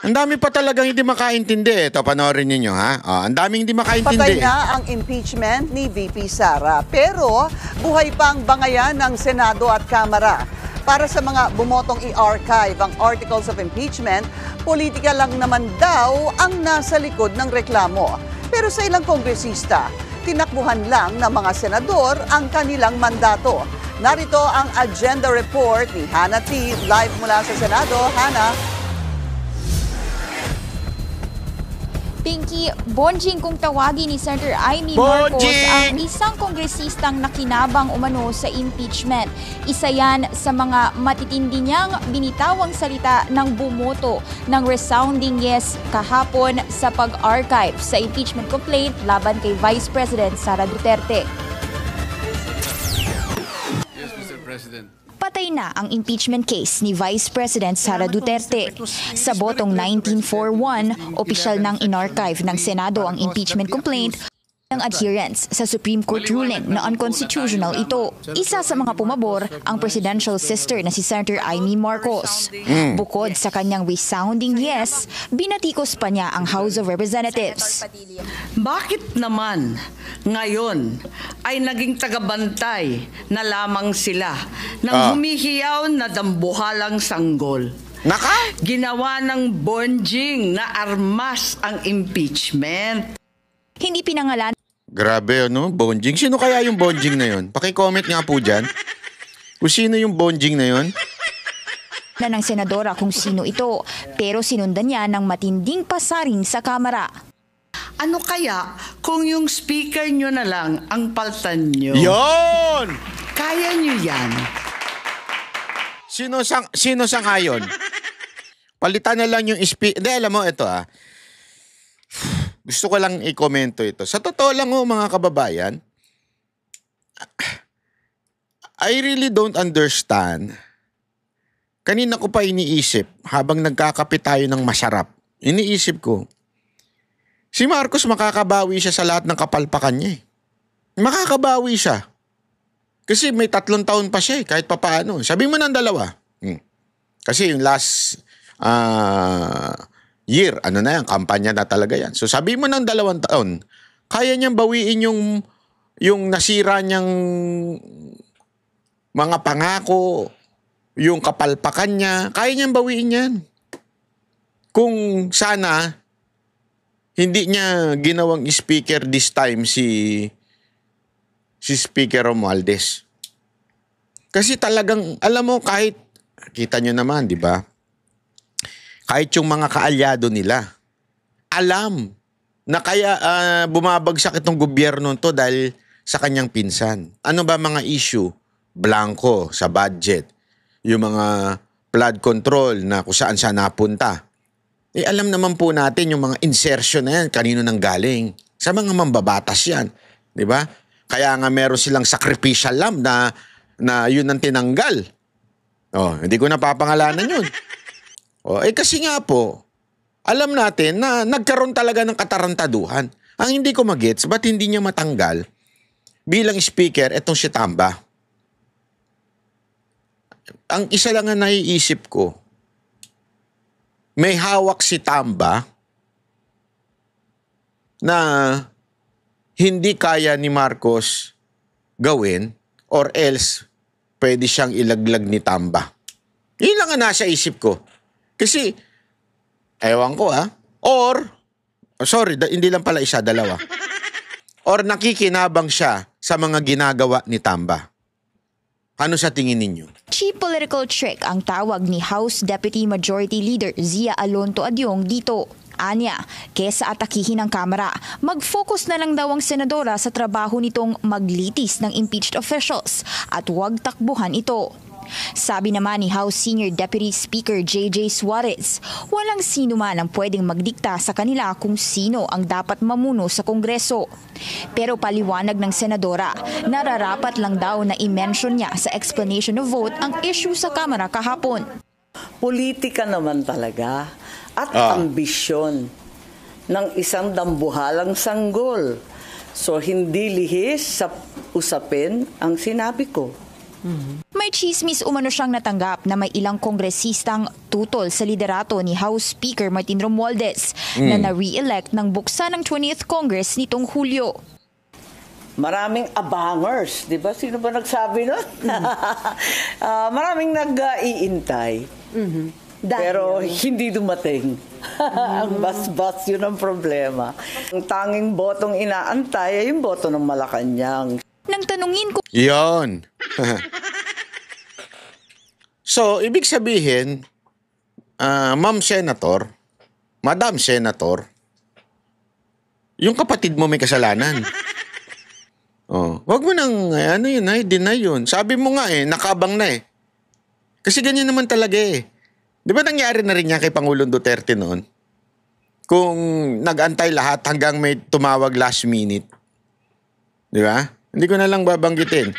Ang dami pa talagang hindi makaintindi. Ito, panoorin ninyo, ha? Oh, ang daming hindi makaintindi. Patay na ang impeachment ni VP Sara. Pero buhay pang bangayan ng Senado at Kamara. Para sa mga bumotong i-archive ang articles of impeachment, politika lang naman daw ang nasa likod ng reklamo. Pero sa ilang kongresista, tinakbuhan lang ng mga senador ang kanilang mandato. Narito ang agenda report ni Hannah T. Live mula sa Senado. Hannah. Pinky, bonjing kung tawagin ni Senator Amy Marcos ang isang kongresistang nakinabang umano sa impeachment. Isa yan sa mga matitindi niyang binitawang salita ng bumoto ng resounding yes kahapon sa pag-archive sa impeachment complaint laban kay Vice President Sara Duterte. Yes, Mr. President. Patay na ang impeachment case ni Vice President Sara Duterte. Sa botong 1941, opisyal nang inarchive ng Senado ang impeachment complaint ng adherence sa Supreme Court ruling na unconstitutional ito. Isa sa mga pumabor ang presidential sister na si Senator Amy Marcos. Bukod sa kanyang resounding yes, binatikos pa niya ang House of Representatives. Bakit naman ngayon ay naging tagabantay na lamang sila ng humihiyaw na dambuhalang sanggol? Ginawa ng bonjing na armas ang impeachment. Hindi pinangalan. Grabe, ano? Bonjing. Sino kaya yung bonjing na yun? Paki-comment nga po dyan. Kung sino yung bonjing na yun? Na ng senadora kung sino ito, pero sinundan niya ng matinding pasaring sa Kamara. Ano kaya kung yung speaker nyo na lang ang paltan nyo? Yon! Kaya nyo yan? Sino sang ayon? Palitan na lang yung speaker. Hindi, alam mo, ito gusto ko lang i-komento ito. Sa totoo lang mga kababayan, I really don't understand. Kanina ko pa iniisip, habang nagkakape tayo ng masarap, iniisip ko, si Marcos makakabawi siya sa lahat ng kapalpakan niya. Makakabawi siya. Kasi may 3 taon pa siya kahit papaano. Sabi mo ng 2. Kasi yung last year, kampanya na talaga yan. So sabi mo ng 2 taon, kaya niyang bawiin yung nasira niyang mga pangako, yung kapalpakan niya, kaya niyang bawiin yan. Kung sana, hindi niya ginawang speaker this time si Speaker Romualdez. Kasi talagang, alam mo, kahit, kita niyo naman, di ba? Kahit yung mga kaalyado nila, alam na kaya bumabagsak itong gobyerno to dahil sa kanyang pinsan. Ano ba mga issue? Blanco sa budget. Yung mga flood control na kung saan siya napunta. Alam naman po natin yung mga insertion na yan, kanino nang galing. Sa mga mambabatas yan. Di ba? Kaya nga meron silang sacrificial lamb na yun ang tinanggal. Hindi ko napapangalanan yun. Kasi nga po, alam natin na nagkaroon talaga ng katarantaduhan. Ang hindi ko magets, ba't hindi niya matanggal bilang speaker etong si Tamba? Ang isa lang ang naiisip ko, may hawak si Tamba na hindi kaya ni Marcos gawin or else pwede siyang ilaglag ni Tamba. Yun lang ang nasa isip ko. Kasi, ewan ko or, sorry, hindi lang pala isa, 2. Or nakikinabang siya sa mga ginagawa ni Tamba. Ano sa tingin ninyo? Cheap political trick ang tawag ni House Deputy Majority Leader Zia Alonto Adyong dito. Anya, kesa atakihin ang Kamara, mag-focus na lang daw ang senadora sa trabaho nitong maglitis ng impeached officials at huwag takbuhan ito. Sabi naman ni House Senior Deputy Speaker J.J. Suarez, walang sino man ang pwedeng magdikta sa kanila kung sino ang dapat mamuno sa Kongreso. Pero paliwanag ng senadora, nararapat lang daw na i-mention niya sa explanation of vote ang issue sa Kamara kahapon. Politika naman talaga at ambisyon ng isang dambuhalang sanggol. So hindi lihis sa usapin ang sinabi ko. May chismis umano siyang natanggap na may ilang kongresistang tutol sa liderato ni House Speaker Martin Romualdez na na-re-elect ng buksan ng 20th Congress nitong Hulyo. Maraming abangers, di ba? Sino ba nagsabi nun? Maraming nag-iintay. Pero hindi dumating. Ang bas-bas, yun ang problema. Ang tanging botong inaantay ay yung boto ng Malacanang. Nang tanungin ko Yon. So, ibig sabihin, Ma'am Senator, Madam Senator, yung kapatid mo may kasalanan. Oh, wag mo nang, deny yun. Sabi mo nga nakabang na eh. Kasi ganyan naman talaga eh. Di ba nangyari na rin yan kay Pangulong Duterte noon? Kung nag-antay lahat hanggang may tumawag last minute. Di ba? Hindi ko na lang babanggitin.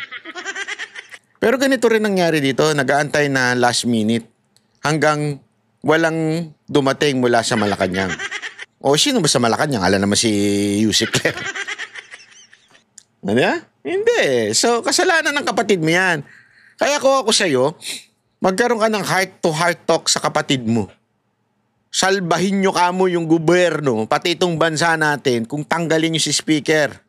Pero ganito rin nangyari dito, nag-aantay na last minute hanggang walang dumating mula sa Malacanang. O sino ba sa Malacanang? Alam naman si Yusek Claire. Ano ya? Hindi. So, kasalanan ng kapatid mo yan. Kaya ako sa'yo, magkaroon ka ng heart-to-heart talk sa kapatid mo. Salbahin nyo kamo yung gobyerno, pati itong bansa natin, kung tanggalin nyo si speaker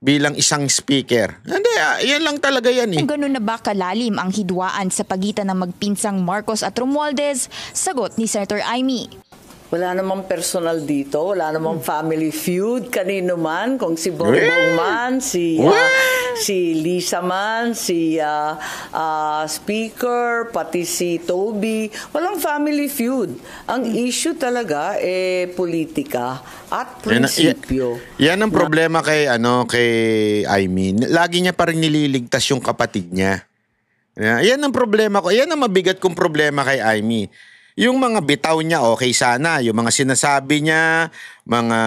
bilang isang speaker. Hindi, yan lang talaga yan eh. kung ganun na ba kalalim ang hidwaan sa pagitan ng magpinsang Marcos at Romualdez, sagot ni Senator Amy. Wala namang personal dito, wala namang family feud, kanino man, kung si Bongbong man, si Lisa man, si Speaker, pati si Toby, walang family feud. Ang issue talaga politika at prinsipyo. Yan ang problema kay Amy. Lagi niya pa rin nililigtas yung kapatid niya. Yan ang problema ko. Yan ang mabigat kong problema kay Amy. Yung mga bitaw niya, okay sana. Yung mga sinasabi niya, mga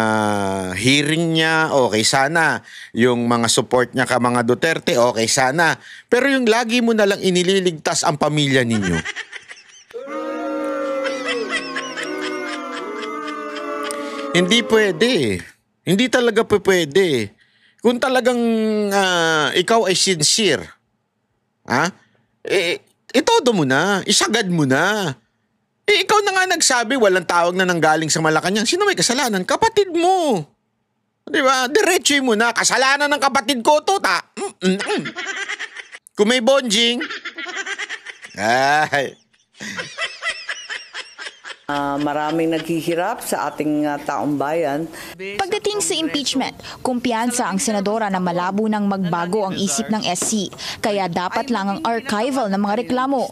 hearing niya, okay sana. Yung mga support niya ka mga Duterte, okay sana. Pero yung lagi mo na lang inililigtas ang pamilya ninyo. Hindi pwede. Hindi talaga pwede. Kung talagang ikaw ay sincere, itodo mo na, isagad mo na. Ikaw na nga nagsabi, walang tawag na nanggaling sa Malacanang. Sino may kasalanan? Kapatid mo. Di ba? Diretsoy mo na. Kasalanan ng kapatid ko to, Kung may bonjing. Ay. Maraming naghihirap sa ating taong bayan. Pagdating sa impeachment, kumpiyansa ang senadora na malabo nang magbago ang isip ng SC, kaya dapat lang ang archival ng mga reklamo.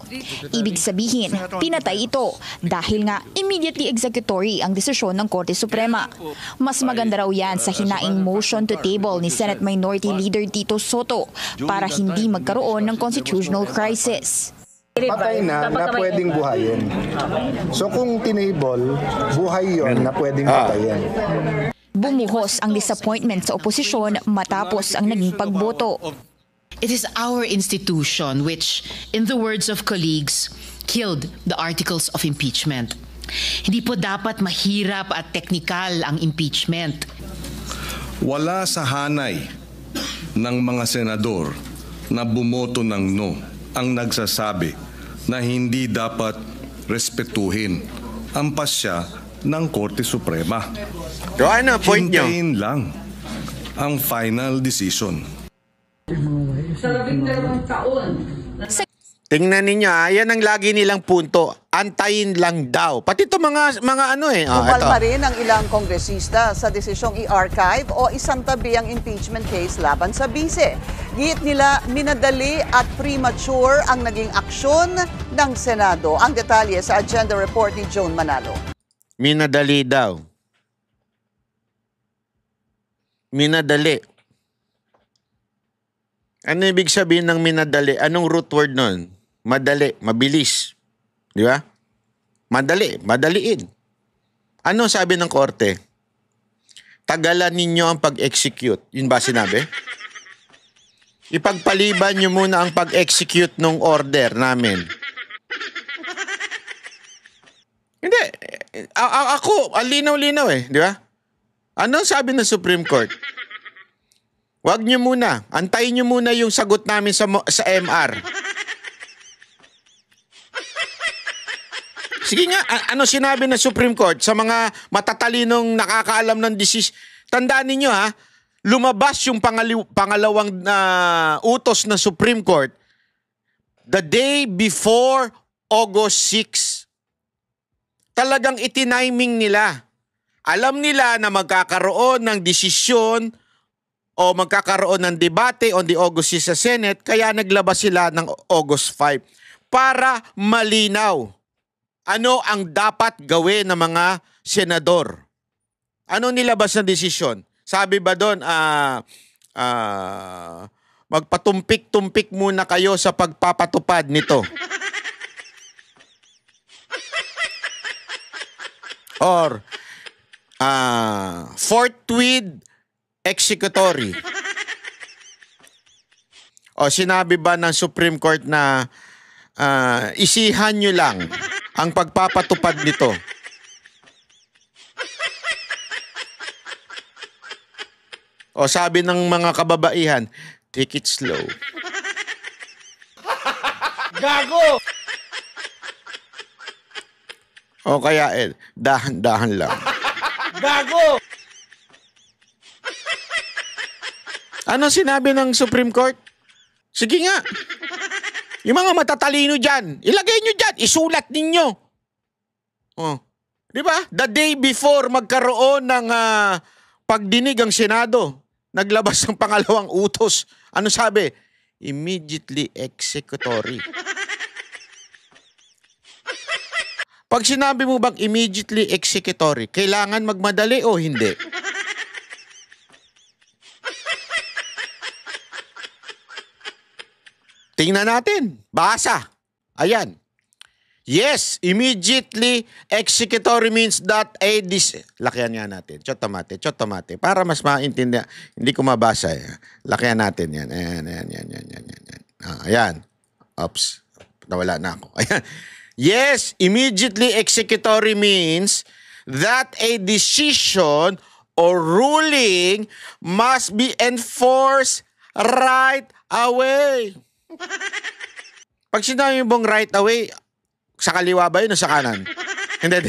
Ibig sabihin, pinatay ito dahil nga immediately executory ang desisyon ng Korte Suprema. Mas maganda raw yan sa hinaing motion to table ni Senate Minority Leader Tito Soto para hindi magkaroon ng constitutional crisis. Patay na pwedeng buhayin. So kung tinable, buhay yon na pwedeng patayin. Bumuhos ang disappointment sa oposisyon matapos ang naging pagboto. It is our institution which, in the words of colleagues, killed the articles of impeachment. Hindi po dapat mahirap at teknikal ang impeachment. Wala sa hanay ng mga senador na bumoto ng no ang nagsasabi na hindi dapat respetuhin ang pasya ng Korte Suprema. So ano, point nyo? Hintayin lang ang final decision. Sa 12 taon. Tingnan ninyo yan ang lagi nilang punto. Antayin lang daw. Pati ito mga Pumalma rin ang ilang kongresista sa desisyong i-archive o isantabi ang impeachment case laban sa bise. Giit nila minadali at premature ang naging aksyon ng Senado. Ang detalye sa agenda report ni Joan Manalo. Minadali daw. Minadali. Ano ibig sabihin ng minadali? Anong root word nun? Madali, mabilis. Di ba? Madali, madaliin. Ano sabi ng korte? Tagalan ninyo ang pag-execute. Yun ba sinabi? Ipagpaliban nyo muna ang pag-execute ng order namin. Hindi. Ako, ang linaw-linaw di ba? Ano sabi ng Supreme Court? Huwag nyo muna. Antayin nyo muna yung sagot namin sa MR. Sige nga, ano sinabi ng Supreme Court sa mga matatalinong nakakaalam ng Tandaan ninyo ha, lumabas yung pangalawang utos ng Supreme Court the day before August 6. Talagang itiniming nila. Alam nila na magkakaroon ng desisyon o magkakaroon ng debate on the August 6 sa Senate, kaya naglabas sila ng August 5 para malinaw ano ang dapat gawin ng mga senador. Ano nilabas na desisyon? Sabi ba doon, magpatumpik-tumpik muna kayo sa pagpapatupad nito. Or, forthwith executory. O sinabi ba ng Supreme Court na isihan nyo lang ang pagpapatupad nito? O sabi ng mga kababaihan, take it slow. Gago! O kaya dahan-dahan lang. Gago! Ano sinabi ng Supreme Court? Sige nga. Yung mga matatalino dyan, ilagay nyo dyan, isulat ninyo. Oh. Di ba? The day before magkaroon ng pagdinig ang Senado, naglabas ng pangalawang utos. Ano sabi? Immediately executory. Pag sinabi mo bang immediately executory, kailangan magmadali o hindi? Tingnan natin. Basa. Ayan. Yes, immediately executory means that lakihan nga natin. Chotomate. Para mas maintindihan. Hindi ko mabasa eh. Lakihan natin yan. Ayan. Ayan. Oops. Nawala na ako. Ayan. Yes, immediately executory means that a decision or ruling must be enforced right away. Pag sinabi mo bang right away, sa kaliwa ba yun o sa kanan? Hindi.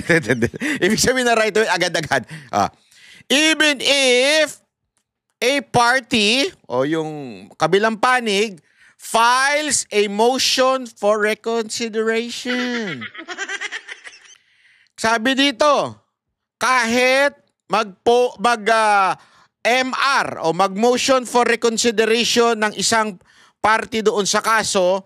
Ibig sabihin na right away, agad-agad. Even if a party o yung kabilang panig files a motion for reconsideration. Sabi dito, kahit MR o mag-motion for reconsideration ng isang party doon sa kaso,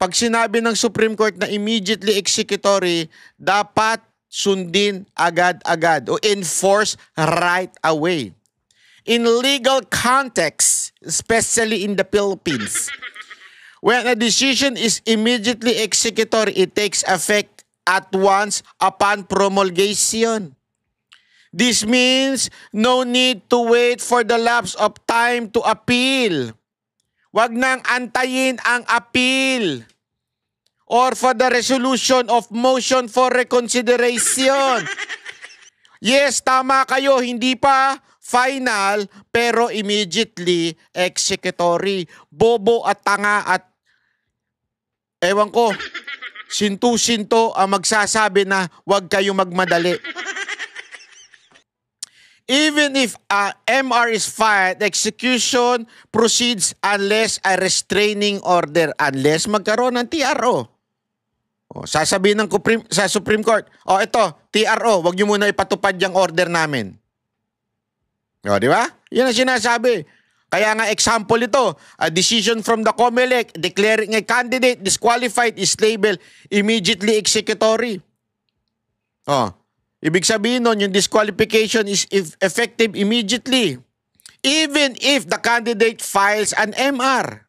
pag sinabi ng Supreme Court na immediately executory, dapat sundin agad-agad o enforce right away. In legal context, especially in the Philippines, when a decision is immediately executory, it takes effect at once upon promulgation. This means no need to wait for the lapse of time to appeal. Wag nang antayin ang appeal or for the resolution of motion for reconsideration. Yes, tama kayo, hindi pa final pero immediately executory. Bobo at tanga at ewan ko, sintu-sinto ang magsasabi na wag kayo magmadali. Even if MR is filed, execution proceeds unless a restraining order, unless magkaroon ng TRO. Sasabihin sa Supreme Court, ito, TRO, wag nyo muna ipatupad yung order namin. Di ba? Yun ang sinasabi. Kaya nga example ito, a decision from the COMELEC declaring a candidate disqualified is labeled immediately executory. Ibig sabihin nun, yung disqualification is effective immediately. Even if the candidate files an MR.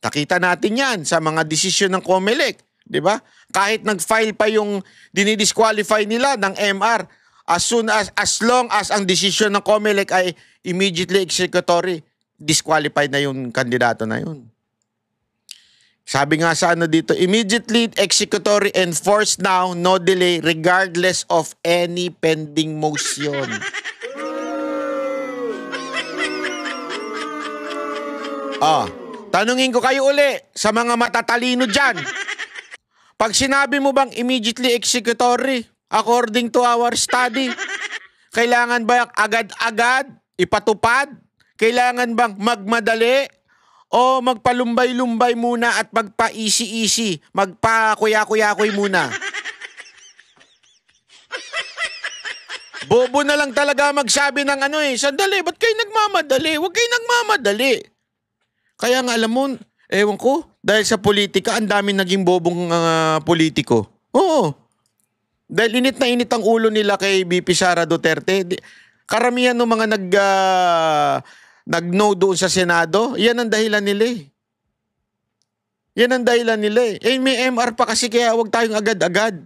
Nakita natin yan sa mga desisyon ng COMELEC. Di ba? Kahit nag-file pa yung dinidisqualify nila ng MR, as long as ang desisyon ng COMELEC ay immediately executory, disqualified na yung kandidato na yun. Sabi nga sa dito, immediately executory enforced now, no delay, regardless of any pending motion. Tanungin ko kayo uli sa mga matatalino dyan. Pag sinabi mo bang immediately executory, according to our study, kailangan ba agad-agad ipatupad? Kailangan bang magmadali? O magpalumbay-lumbay muna at magpa-easy-easy, magpa-kuya-kuya-kuy muna? Bobo na lang talaga magsabi ng sandali, ba't kayo nagmamadali? Huwag kayo nagmamadali. Kaya nga alam mo, ewan ko, dahil sa politika, ang dami naging bobong politiko. Oo. Dahil init na init ang ulo nila kay BP Sara Duterte. Karamihan ng mga nag-no doon sa Senado, yan ang dahilan nila eh. Yan ang dahilan nila eh. May MR pa kasi kaya huwag tayong agad-agad.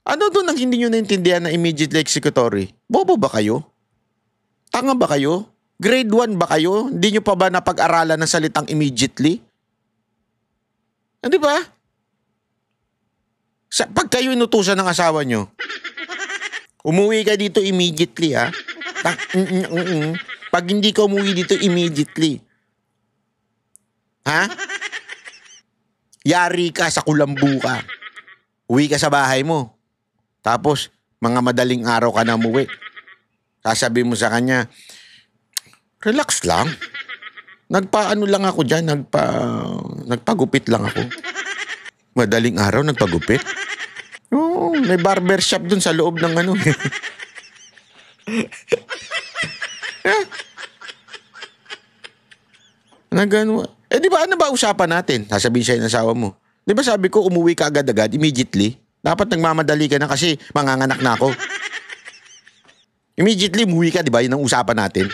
Ano doon ang hindi nyo naintindihan na immediately executory? Bobo ba kayo? Tanga ba kayo? Grade 1 ba kayo? Hindi nyo pa ba napag-aralan ng salitang immediately? Hindi ba? Pag kayo inutusan ng asawa nyo, umuwi ka dito immediately ha? Pag hindi ka umuwi dito immediately. Ha? Yari ka, sa kulambu ka. Uwi ka sa bahay mo. Tapos, mga madaling araw ka na umuwi. Sasabihin mo sa kanya, relax lang. Nagpaano lang ako dyan, nagpagupit lang ako. Madaling araw, nagpagupit? Oo, may barbershop dun sa loob ng di ba ano ba usapan natin? Sasabihin sa'yo ng asawa mo. Di ba sabi ko, umuwi ka agad-agad, immediately? Dapat nagmamadali ka na kasi manganganak na ako. Immediately, umuwi ka, di ba? Yun ang usapan natin.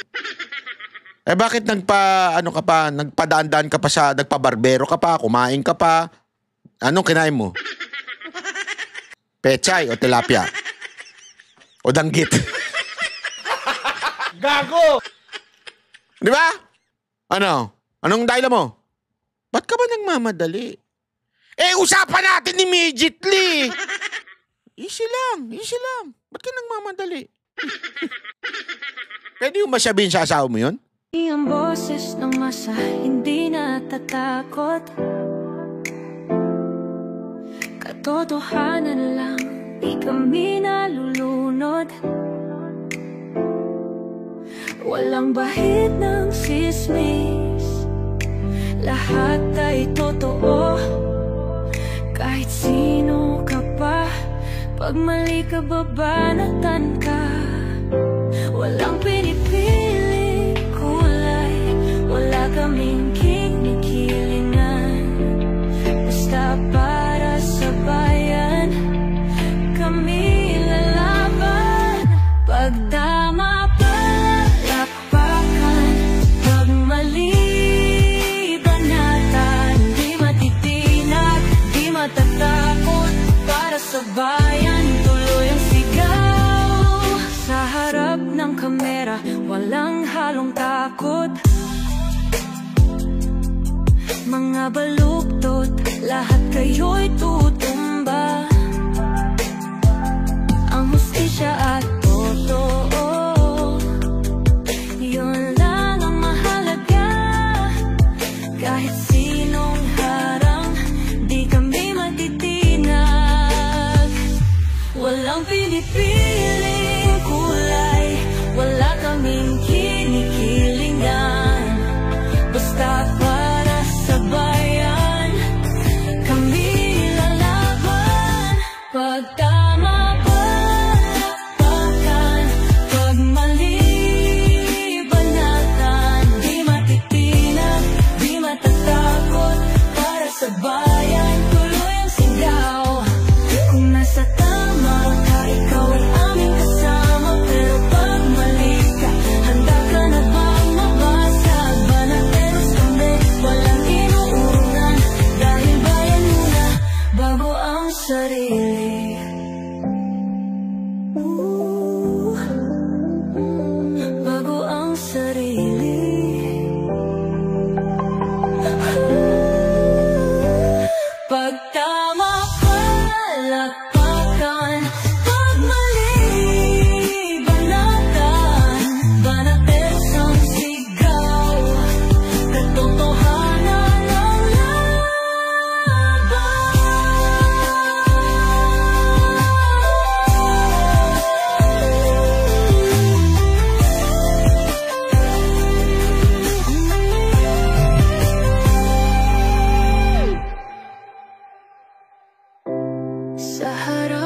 Bakit nagpadaan-daan ka pa nagpabarbero ka pa, kumain ka pa? Anong kinain mo? Pechay o tilapia? O danggit? Gago! Di ba? Anong dahilan mo? Ba't ka ba nagmamadali? Usapan natin immediately! Easy lang. Ba't ka nagmamadali? Pwede yung masabihin sa asawa mo yun? Ang boses ng masa, hindi natatakot. Katotohanan lang, di kami nalulunod. Walang bahid ng sismis, lahat ay totoo. Kahit sino ka pa, pag mali ka babanatan ka. Walang pinipiling kulay, wala kaming kinikilingan. Basta para sa bayan, kami lalaban. Pag tama palakpakan, pag mali banatan. Di matitinag, di matatakot, para sa bayan tuloy ang sigaw. Sa harap ng kamera, walang halong takot. Mga baluktot, lahat kayo'y tutumba. Ang hustisya at totoo, yun lang ang mahalaga. Kahit sinong harang, di kami matitinag. Walang pinipiling kulay, wala kaming kinikilingan. Basta para sa bayan, kami lalaban. Pag tama palakpakan, pag mali banatan. Di matitinag, di matatakot, para sa bayan tuloy ang sigaw. Kung nasa tama ka, ikaw ay aming kasama. Pero pag mali ka, handa ka na bang mabasa? harap